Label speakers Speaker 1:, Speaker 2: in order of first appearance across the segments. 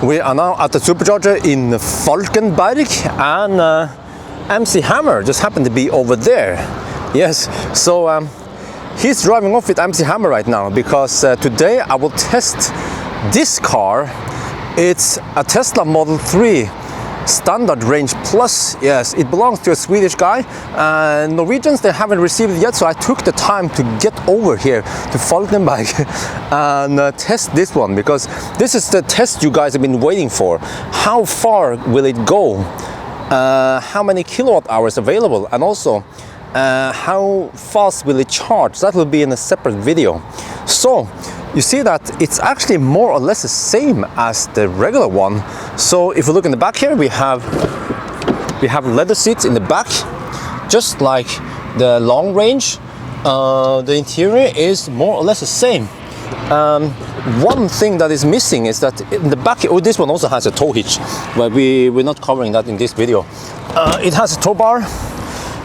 Speaker 1: We are now at the supercharger in Falkenberg, and MC Hammer just happened to be over there. Yes, so he's driving off with MC Hammer right now because today I will test this car. It's a Tesla Model 3 Standard Range Plus. Yes, it belongs to a Swedish guy. Norwegians, they haven't received it yet, so I took the time to get over here to Falkenberg and test this one, because this is the test you guys have been waiting for. How far will it go? How many kilowatt hours available, and also how fast will it charge? That will be in a separate video. So you see that it's actually more or less the same as the regular one. So if we look in the back here, we have leather seats in the back, just like the long range. The interior is more or less the same. One thing that is missing is that in the back, oh, this one also has a tow hitch, but we're not covering that in this video. It has a tow bar.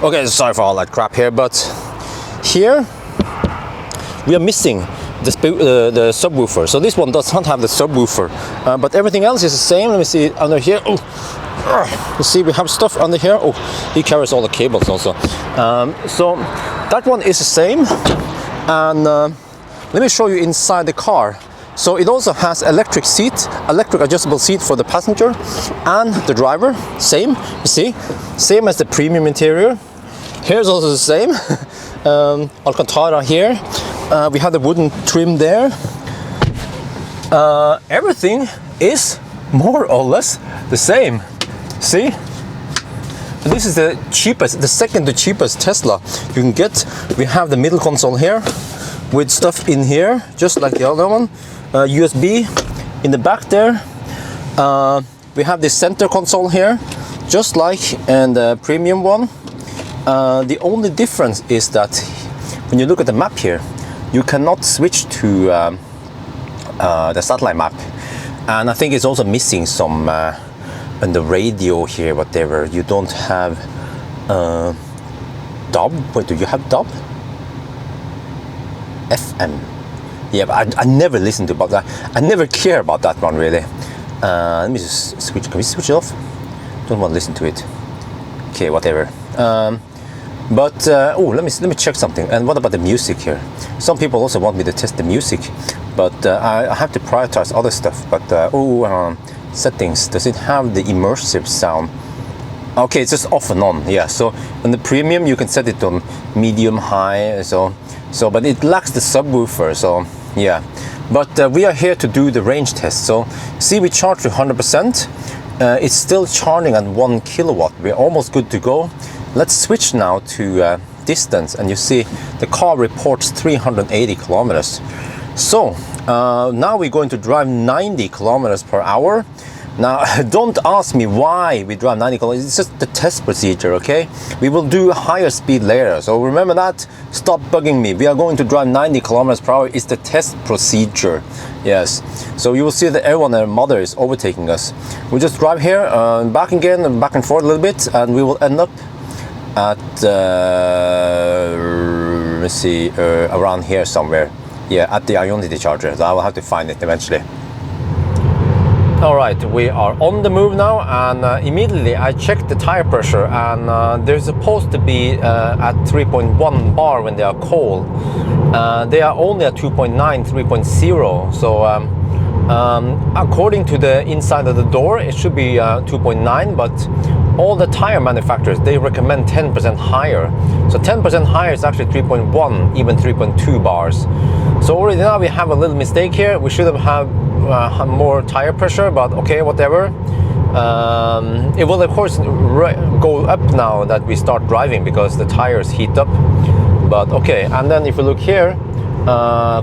Speaker 1: Okay, sorry for all that crap here, but here we are missing the subwoofer. So this one does not have the subwoofer, but everything else is the same. Let me see under here. Oh, you see we have stuff under here. Oh, he carries all the cables also. So that one is the same, and let me show you inside the car. So it also has electric adjustable seat for the passenger and the driver. Same, you see, same as the premium interior. Here's also the same. Alcantara here. We have the wooden trim there. Everything is more or less the same. See? This is the cheapest, the second to cheapest Tesla you can get. We have the middle console here with stuff in here, just like the other one. USB in the back there. We have the center console here, just like in the premium one. The only difference is that when you look at the map here, you cannot switch to the satellite map, and I think it's also missing some on the radio here, whatever. You don't have DAB. Wait, do you have DAB? FM. Yeah, but I never listened to about that. I never care about that one really. Let me just switch. Can we switch it off? Don't want to listen to it. Okay, whatever. But oh, let me check something. And what about the music here? Some people also want me to test the music, but I have to prioritize other stuff. But settings. Does it have the immersive sound? Okay, it's just off and on. Yeah. So on the premium, you can set it on medium, high. So but it lacks the subwoofer. So yeah. But we are here to do the range test. So see, we charge to 100%. It's still charging at 1 kilowatt. We're almost good to go. Let's switch now to distance, and you see the car reports 380 kilometers. So now we're going to drive 90 kilometers per hour. Now don't ask me why we drive 90 kilometers. It's just the test procedure, okay? We will do higher speed later, so remember that. Stop bugging me. We are going to drive 90 kilometers per hour. It's the test procedure. Yes, so you will see that everyone and their mother is overtaking us. We'll just drive here, back again, and back and forth a little bit, and we will end up at let's see, around here somewhere. Yeah, at the Ionity charger. So I will have to find it eventually. All right, we are on the move now, and immediately I checked the tire pressure, and they're supposed to be at 3.1 bar when they are cold. They are only at 2.9, 3.0. So according to the inside of the door, it should be 2.9, but all the tire manufacturers, they recommend 10% higher. So 10% higher is actually 3.1, even 3.2 bars. So already now we have a little mistake here. We should have had more tire pressure, but okay, whatever. It will of course go up now that we start driving because the tires heat up. But okay, and then if we look here,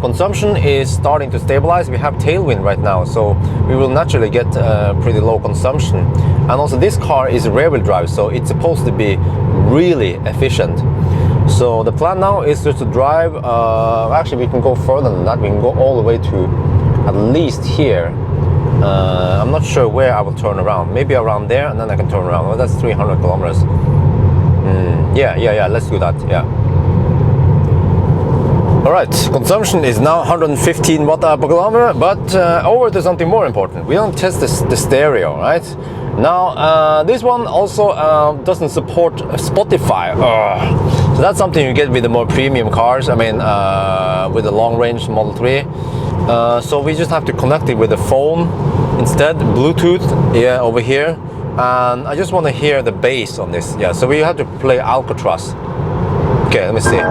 Speaker 1: consumption is starting to stabilize. We have tailwind right now, so we will naturally get pretty low consumption. And also this car is rear-wheel drive, so it's supposed to be really efficient. So the plan now is just to drive, actually we can go further than that. We can go all the way to at least here. I'm not sure where I will turn around. Maybe around there, and then I can turn around. Well, that's 300 kilometers. Yeah, let's do that, yeah. All right, consumption is now 115 watt hour per kilometer, but over to something more important. We don't test the stereo, right? Now, this one also doesn't support Spotify. So that's something you get with the more premium cars. I mean, with the long range Model 3. So we just have to connect it with the phone instead, Bluetooth, yeah, over here. And I just want to hear the bass on this. Yeah, so we have to play Alcatraz. Okay, let me see.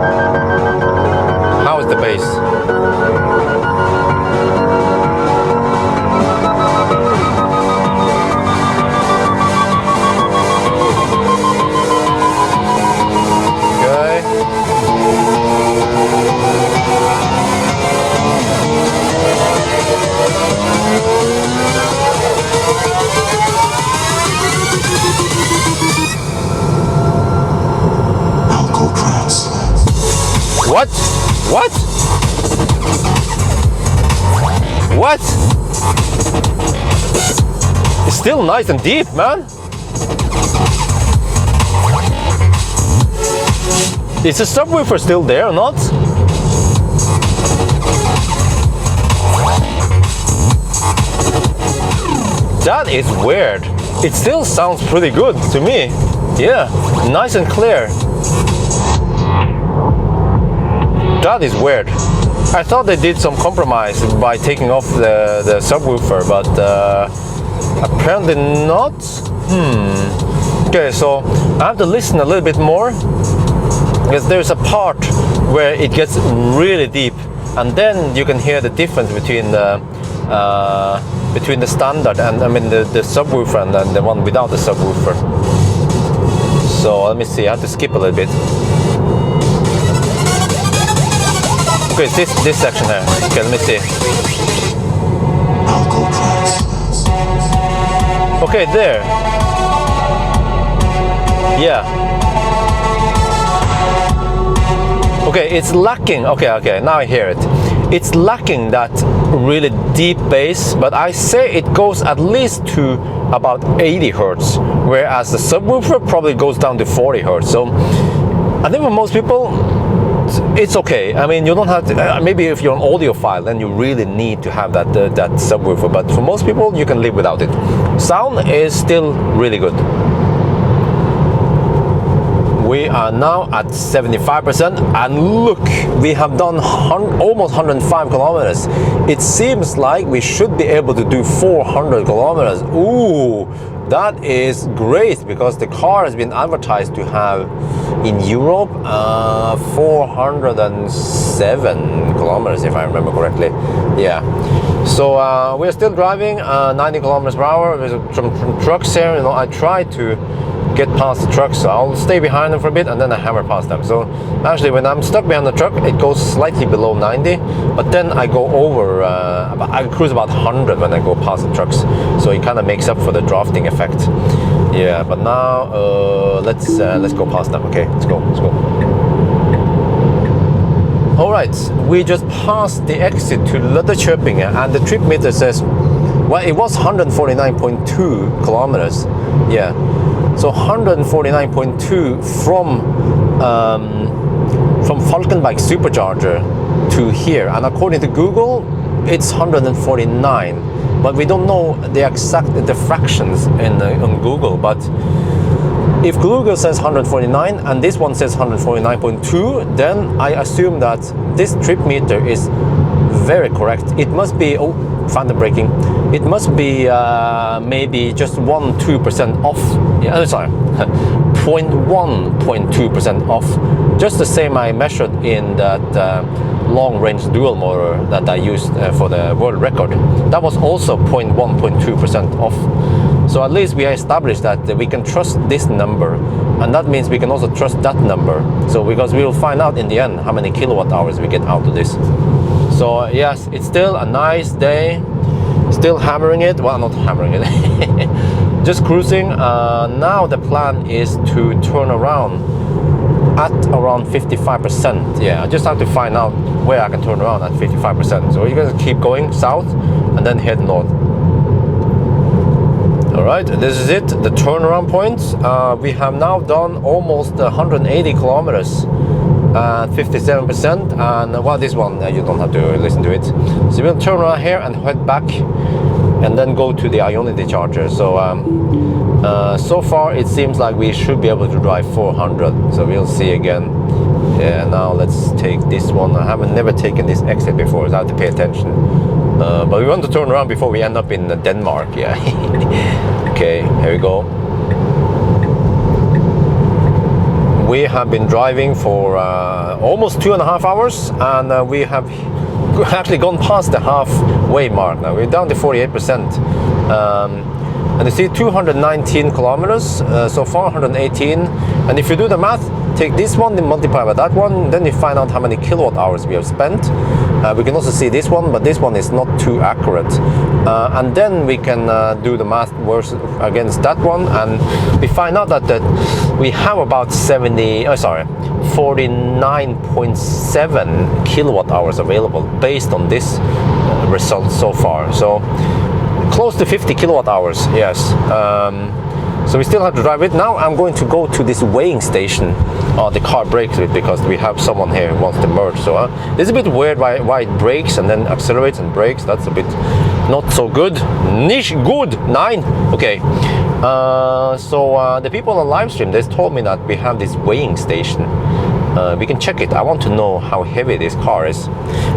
Speaker 1: How is the bass? What? What? What? It's still nice and deep, man. Is the subwoofer still there or not? That is weird. It still sounds pretty good to me. Yeah, nice and clear. That is weird. I thought they did some compromise by taking off the subwoofer, but apparently not. Okay, so I have to listen a little bit more, because there's a part where it gets really deep, and then you can hear the difference between the standard and the subwoofer and then the one without the subwoofer. So let me see. I have to skip a little bit. Okay, this section here. Okay, let me see. Okay, there. Yeah. Okay, it's lacking. Okay, now I hear it. It's lacking that really deep bass, but I say it goes at least to about 80 hertz, whereas the subwoofer probably goes down to 40 hertz. So I think for most people, it's okay. I mean, you don't have to, maybe if you're an audiophile, then you really need to have that subwoofer, but for most people, you can live without it. Sound is still really good. We are now at 75%, and look, we have done almost 105 kilometers. It seems like we should be able to do 400 kilometers. Ooh, that is great, because the car has been advertised to have in Europe 407 kilometers, if I remember correctly. Yeah. So we're still driving 90 kilometers per hour. There's some trucks here. You know, I try to get past the trucks, so I'll stay behind them for a bit and then I hammer past them. So actually, when I'm stuck behind the truck, it goes slightly below 90, but then I go over, I cruise about 100 when I go past the trucks. So it kind of makes up for the drafting effect. Yeah, but now let's go past them. Okay, let's go. All right, we just passed the exit to Löddeköping, and the trip meter says, well, it was 149.2 kilometers. Yeah. So 149.2 from Falkenberg supercharger to here, and according to Google, it's 149. But we don't know the fractions on Google. But if Google says 149 and this one says 149.2, then I assume that this trip meter is very correct. It must be, oh, found the braking. It must be maybe just 1-2% off. Yeah, sorry, 0.1-0.2% off. Just the same I measured in that long-range dual motor that I used for the world record. That was also 0.1-0.2% off. So at least we established that we can trust this number, and that means we can also trust that number. So because we will find out in the end how many kilowatt hours we get out of this. So yes, it's still a nice day. Still hammering it. Well, not hammering it. Just cruising. Now the plan is to turn around at around 55%. Yeah, I just have to find out where I can turn around at 55%. So you're gonna keep going south and then head north. All right, this is it, the turnaround point. We have now done almost 180 kilometers and 57%. And well, this one you don't have to listen to it. So we'll turn around here and head back, and then go to the Ionity charger. So so far it seems like we should be able to drive 400. So we'll see again. Yeah, now let's take this one. I haven't never taken this exit before, so I have to pay attention. But we want to turn around before we end up in Denmark. Yeah. Okay, here we go. We have been driving for almost 2.5 hours, and we have actually gone past the halfway mark now. We're down to 48%. And you see 219 kilometers so far, 118. And if you do the math, take this one, then multiply by that one, then you find out how many kilowatt hours we have spent. We can also see this one, but this one is not too accurate. And then we can do the math against that one, and we find out that we have about 49.7 kilowatt hours available based on this result so far. So close to 50 kilowatt hours, yes. So we still have to drive it. Now I'm going to go to this weighing station. The car brakes it because we have someone here who wants to merge. So it's a bit weird why it brakes and then accelerates and brakes. That's a bit not so good. Nicht good. 9. Okay. So the people on live stream, they told me that we have this weighing station. We can check it. I want to know how heavy this car is.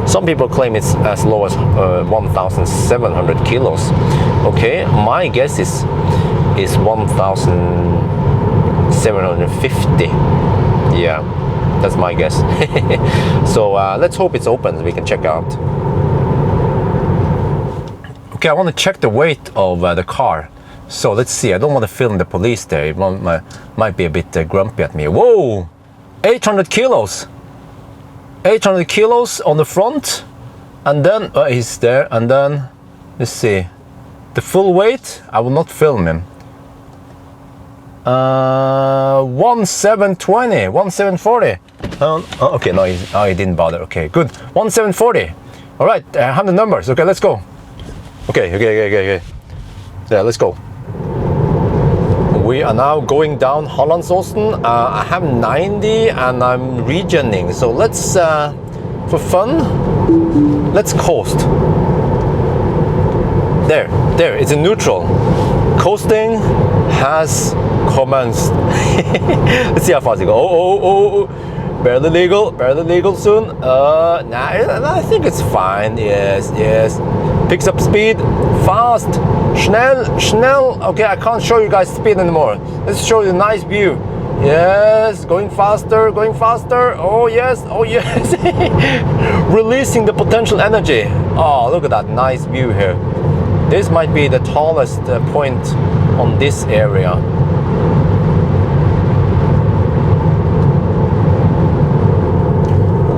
Speaker 1: Some people claim it's as low as 1,700 kilos. Okay, my guess is 1,750. Yeah, that's my guess. So let's hope it's open so we can check out. Okay, I want to check the weight of the car. So let's see. I don't want to film the police there. It might be a bit grumpy at me. Whoa! 800 kilos. 800 kilos on the front, and then he's there, and then let's see the full weight. I will not film him. 1,720, 1,740. Okay, no, he didn't bother. Okay, good. 1,740. All right, I have the numbers. Okay, let's go. Okay. Yeah, let's go. We are now going down Hollandsosten. I have 90 and I'm regening. So let's, for fun, let's coast. There, it's in neutral. Coasting has commenced. Let's see how fast it goes. Oh. Barely legal soon. Nah, I think it's fine. Yes. Picks up speed, fast, schnell. Okay, I can't show you guys speed anymore. Let's show you a nice view. Yes, going faster. Oh yes. Releasing the potential energy. Oh, look at that nice view here. This might be the tallest point on this area.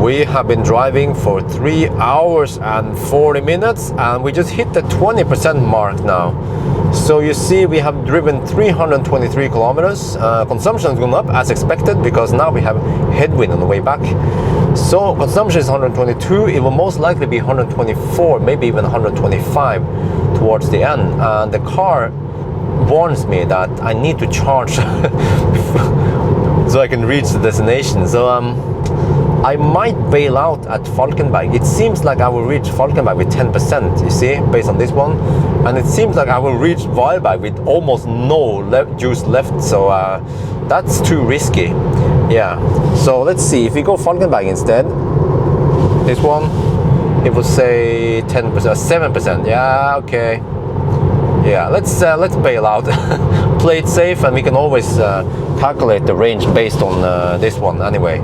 Speaker 1: We have been driving for 3 hours and 40 minutes, and we just hit the 20% mark now. So you see, we have driven 323 kilometers. Consumption has gone up as expected because now we have headwind on the way back. So consumption is 122. It will most likely be 124, maybe even 125 towards the end. And the car warns me that I need to charge so I can reach the destination. So I might bail out at Falkenberg. It seems like I will reach Falkenberg with 10%, you see, based on this one. And it seems like I will reach Valberg with almost no juice left, so that's too risky. Yeah, so let's see, if we go Falkenberg instead, this one, it will say 10%, 7%, yeah, okay. Yeah, let's bail out, play it safe, and we can always calculate the range based on this one anyway.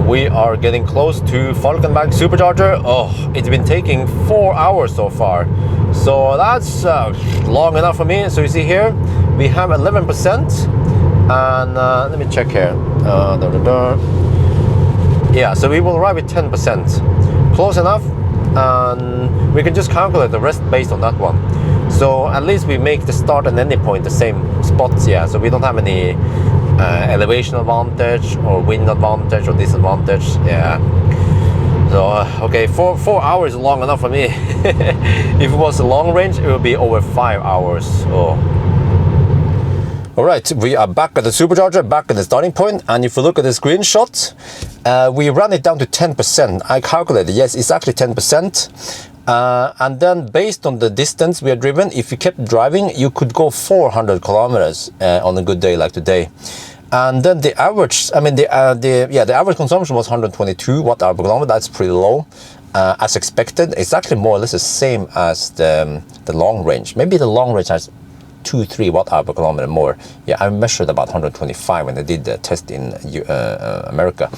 Speaker 1: We are getting close to Falkenberg supercharger. Oh, it's been taking 4 hours so far. So that's long enough for me. So you see here, we have 11%. And let me check here. Yeah, so we will arrive with 10%. Close enough. And we can just calculate the rest based on that one. So at least we make the start and ending point the same spots. Yeah, so we don't have any elevation advantage or wind advantage or disadvantage. Yeah, so okay, 4 hours is long enough for me. If it was a long range, it would be over 5 hours. Oh, All right, we are back at the supercharger, back at the starting point, and if you look at the screenshot, we ran it down to 10%. I calculated, yes, it's actually 10%. And then based on the distance we had driven, if you kept driving, you could go 400 kilometers on a good day like today. And then the average, I mean, the average consumption was 122 watt hour per kilometer. That's pretty low. As expected, it's actually more or less the same as the long range. Maybe the long range has 2-3 watt hour per kilometer more. Yeah, I measured about 125 when I did the test in America.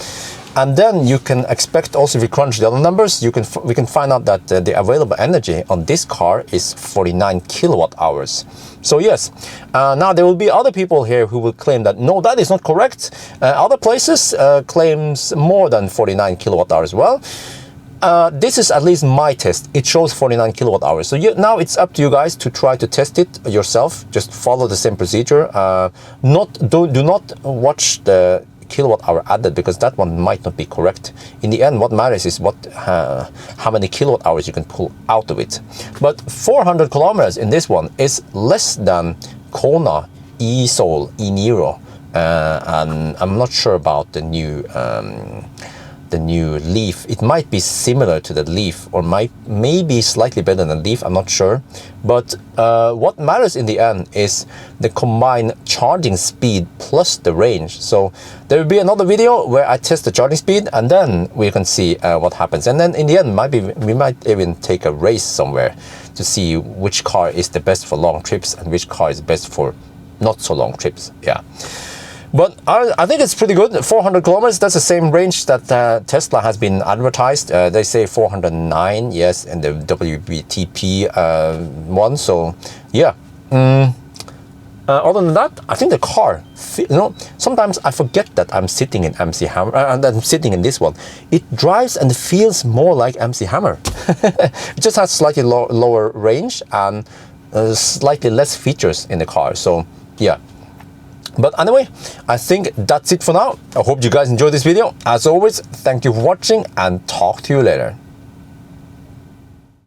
Speaker 1: And then you can expect also, if you crunch the other numbers, we can find out that the available energy on this car is 49 kilowatt hours. So yes, now there will be other people here who will claim that no, that is not correct. Other places claims more than 49 kilowatt hours. Well, this is at least my test. It shows 49 kilowatt hours. So now it's up to you guys to try to test it yourself. Just follow the same procedure. Do not watch the kilowatt hour added, because that one might not be correct. In the end, what matters is how many kilowatt hours you can pull out of it. But 400 kilometers in this one is less than Kona, e-Soul, e-Niro, and I'm not sure about the new Leaf. It might be similar to the Leaf, or maybe slightly better than the Leaf, I'm not sure. But what matters in the end is the combined charging speed plus the range. So there will be another video where I test the charging speed, and then we can see what happens. And then in the end, we might even take a race somewhere to see which car is the best for long trips and which car is best for not so long trips. Yeah. But I think it's pretty good. 400 kilometers, that's the same range that Tesla has been advertised. They say 409, yes, in the WBTP one. So, yeah. Other than that, I think the car, sometimes I forget that I'm sitting in MC Hammer, and I'm sitting in this one. It drives and feels more like MC Hammer. It just has slightly lower range and slightly less features in the car. So, yeah. But anyway, I think that's it for now. I hope you guys enjoyed this video. As always, thank you for watching, and talk to you later.